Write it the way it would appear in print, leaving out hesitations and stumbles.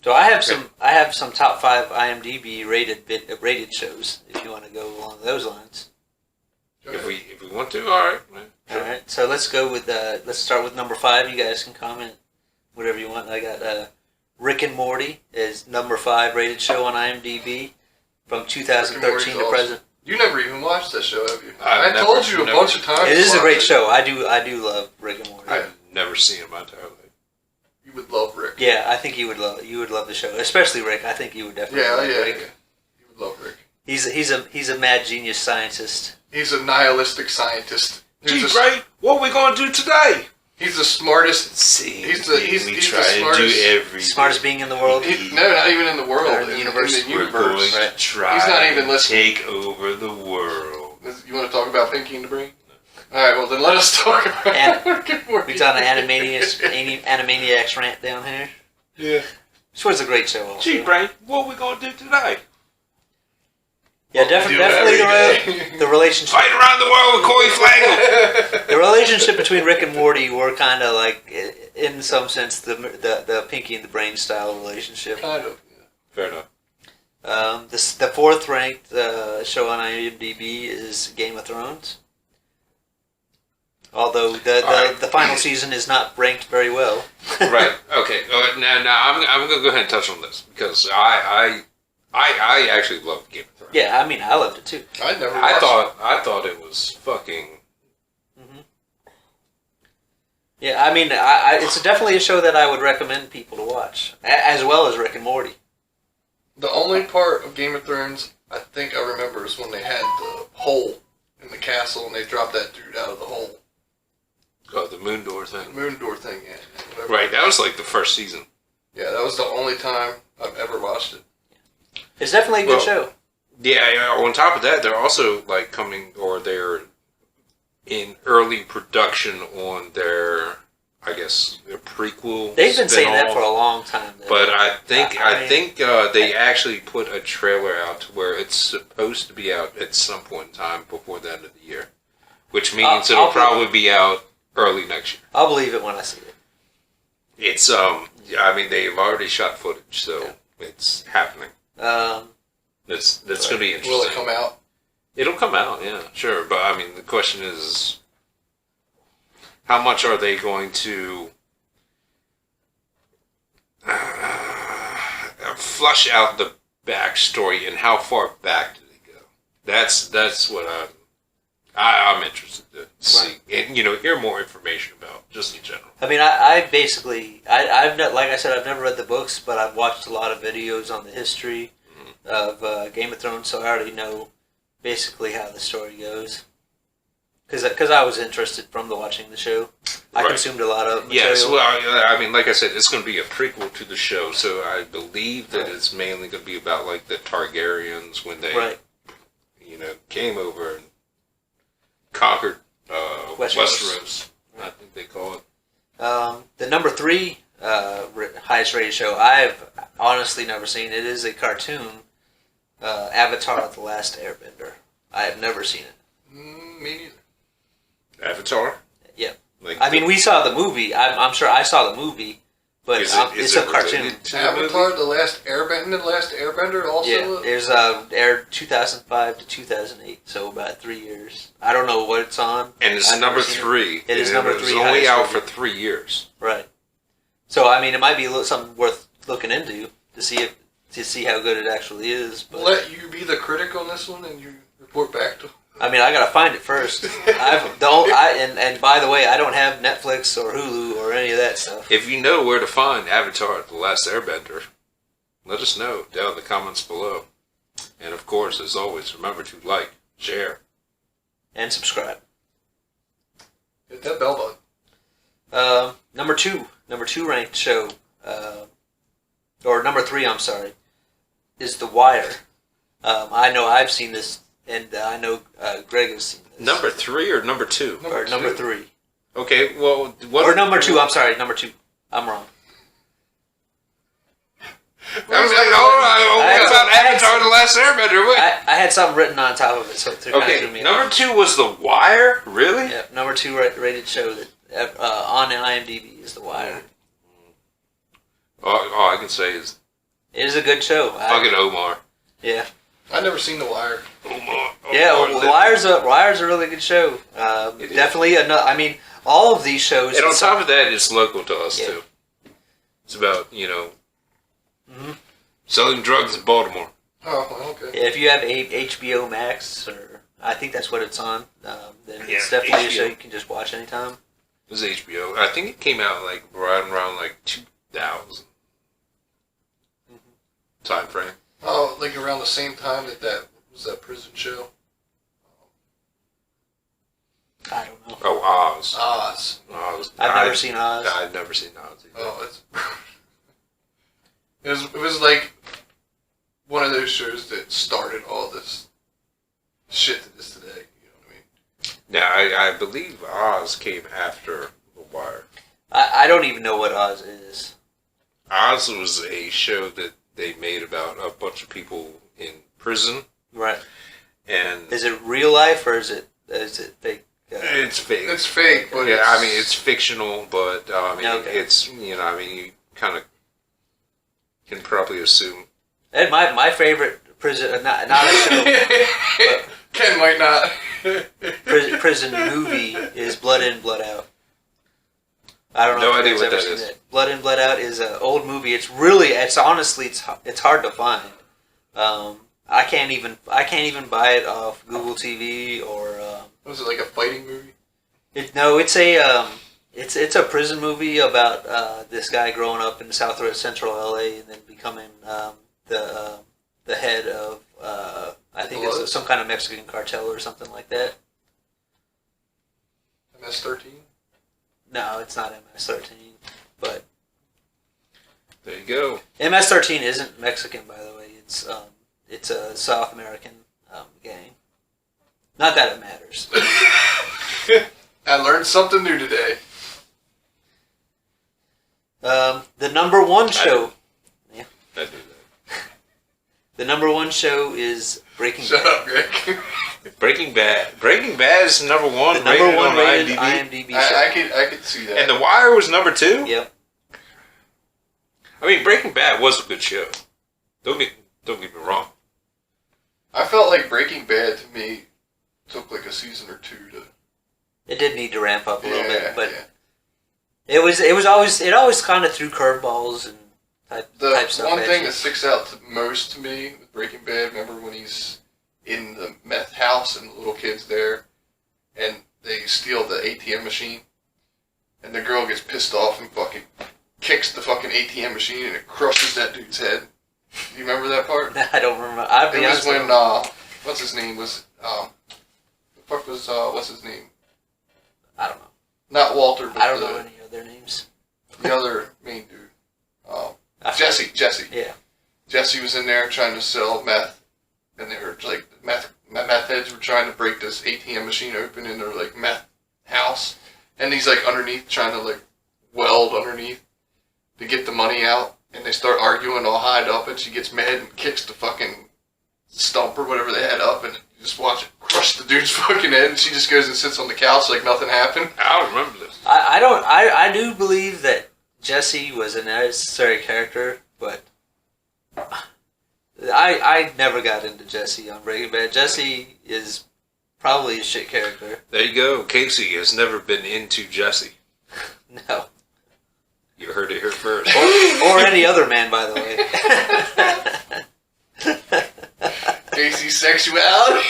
So I have some top 5 IMDb rated shows. If you want to go along those lines. If we want to, all right. Sure. All right. So let's go with let's start with number 5. You guys can comment whatever you want. I got Rick and Morty is number 5 rated show on IMDb from 2013 to present. You never even watched that show, have you? I told you a bunch of times. It is a great show. I do love Rick and Morty. I've never seen it my entire life. You would love Rick. Yeah, I think you would love the show, especially Rick. I think you would definitely love Rick. Yeah. You would love Rick. He's a mad genius scientist. He's a nihilistic scientist. Gee, Ray, what are we going to do today? He's the smartest. He's the smartest being in the world. No, not even in the world. In the universe. We're going to try He's not even listening. Take over the world. You want to talk about Pinky and the Brain? All right, well then let us talk about We've done an Animaniacs rant down here. Yeah. This was a great show also. Gee, Ray, what are we going to do today? Yeah, definitely the relationship. Fight around the world with Corey Flagel. The relationship between Rick and Morty were kind of like, in some sense, the Pinky and the Brain style relationship. Kind of. Yeah. Fair enough. The 4th ranked show on IMDb is Game of Thrones. Although the final season is not ranked very well. Right. Okay. Now I'm going to go ahead and touch on this because I actually love Game of Thrones. Yeah, I mean I loved it too. I thought it was fucking. Mm-hmm. Yeah, I mean it's definitely a show that I would recommend people to watch, as well as Rick and Morty. The only part of Game of Thrones I think I remember is when they had the hole in the castle and they dropped that dude out of the hole. Oh, the moon door thing. The moon door thing, yeah. Right, that was like the first season. Yeah, that was the only time I've ever watched it. It's definitely a good show. Yeah, on top of that, they're also like they're in early production on their, I guess, their prequel. They've been saying that for a long time. Though. But I think they actually put a trailer out to where it's supposed to be out at some point in time before the end of the year, which means it'll probably be out early next year. I'll believe it when I see it. It's I mean they've already shot footage, so it's happening. That's going to be interesting. Will it come out? It'll come out, yeah, sure. But I mean, the question is, how much are they going to flush out the backstory, and how far back do they go? That's what I'm interested to see, and hear more information about, just in general. I mean, I've like I said, I've never read the books, but I've watched a lot of videos on the history of Game of Thrones, so I already know basically how the story goes. Because I was interested from watching the show. I consumed a lot of material. Yes, well, I mean, like I said, it's going to be a prequel to the show, so I believe that it's mainly going to be about, like, the Targaryens when they, came over and conquered Westeros. I think they call it. The number 3 highest rated show I've honestly never seen. It is a cartoon, Avatar: The Last Airbender. I have never seen it. Me neither. Avatar? Yeah. I mean, we saw the movie. I'm sure I saw the movie, but it's a cartoon. Avatar: The Last Airbender also? Yeah, there's aired 2005 to 2008, so about 3 years. I don't know what it's on. And it's number 3. It is number 3. It's only out for 3 years. Right. So, I mean, it might be something worth looking into to see how good it actually is. But let you be the critic on this one, and you report back to. I mean, I gotta find it first. And by the way, I don't have Netflix or Hulu or any of that stuff. If you know where to find Avatar: The Last Airbender, let us know down in the comments below. And of course, as always, remember to like, share, and subscribe. Hit that bell button. Number two ranked show, or number 3, I'm sorry, is The Wire. I know I've seen this. And I know Greg has seen this. Number 3 or number 2? Number 3. Okay, well, what? Or number 2. I'm sorry, number 2. I'm wrong. I was like, hold on. What about Avatar: The Last Airbender? Wait. I had something written on top of it, so it threw me. Number 2 was The Wire. Really? Yeah. Number 2 rated show that on IMDb is The Wire. All I can say is It is a good show. Fucking Omar. Yeah. I've never seen The Wire. Omar. Yeah, Wire's a really good show. Definitely, I mean, all of these shows. And on top of that, it's local to us, Yeah. too. It's about, selling drugs in Baltimore. Oh, well, okay. Yeah, if you have HBO Max, or I think that's what it's on, then it's Yeah, definitely a HBO. show you can just watch anytime. It was HBO. I think it came out like right around like 2000 time frame. Oh, like around the same time that was that prison show. I don't know. Oh, Oz. Oz. Oz. I've never seen Oz. I've never seen Oz either. Oh, it was like one of those shows that started all this shit that is today. You know what I mean? Now, I believe Oz came after The Wire. I don't even know what Oz is. Oz was a show that they made about a bunch of people in prison. Right. And Is it real life or is it fake? it's fake. It's fake, but Yeah, I mean, it's fictional, but Okay. it's, you kind of can probably assume. And my favorite prison, not a show, but Ken might not. prison movie is Blood In, Blood Out. I don't know No if idea you guys what ever that seen is. it. Blood In, Blood Out is an old movie. It's honestly it's hard to find. I can't even buy it off Google TV or. Was it like a fighting movie? It's a prison movie about this guy growing up in South Central LA and then becoming the head of I think it's some kind of Mexican cartel or something like that. MS-13? No, it's not MS-13, but There you go. MS-13 isn't Mexican, by the way. It's a South American gang. Not that it matters. I learned something new today. The number one show. I do that. The number one show is Breaking Shut Bad. up, Greg. Breaking Bad. Breaking Bad is number one. The number one rated IMDb. IMDb show. I could see that. And The Wire was number 2? Yep. I mean, Breaking Bad was a good show. Don't get me wrong. I felt like Breaking Bad to me took like a season or two to. It did need to ramp up a little bit, but yeah. it always kind of threw curveballs and type stuff. One at thing you. that sticks out most to me with Breaking Bad, remember when he's in the meth house and the little kid's there, and they steal the ATM machine, and the girl gets pissed off and fucking kicks the fucking ATM machine and it crushes that dude's head. Do you remember that part? I don't remember. I'll be It was honest with when you. what's his name was what's his name? I don't know. Not Walter, but I don't know any of their names. the other main dude. I forget. Jesse. Yeah. Jesse was in there trying to sell meth, and they were like meth heads were trying to break this ATM machine open in their like meth house, and he's like underneath trying to like weld underneath to get the money out, and they start arguing all high up, and she gets mad and kicks the fucking stump or whatever they had up, and you just watch it crush the dude's fucking head, and she just goes and sits on the couch like nothing happened. I don't remember this. I do believe that Jesse was a necessary character, but I never got into Jesse on Breaking Bad. Jesse is probably a shit character. There you go. Casey has never been into Jesse. No. You heard it here first. Or any other man, by the way. Casey sexuality.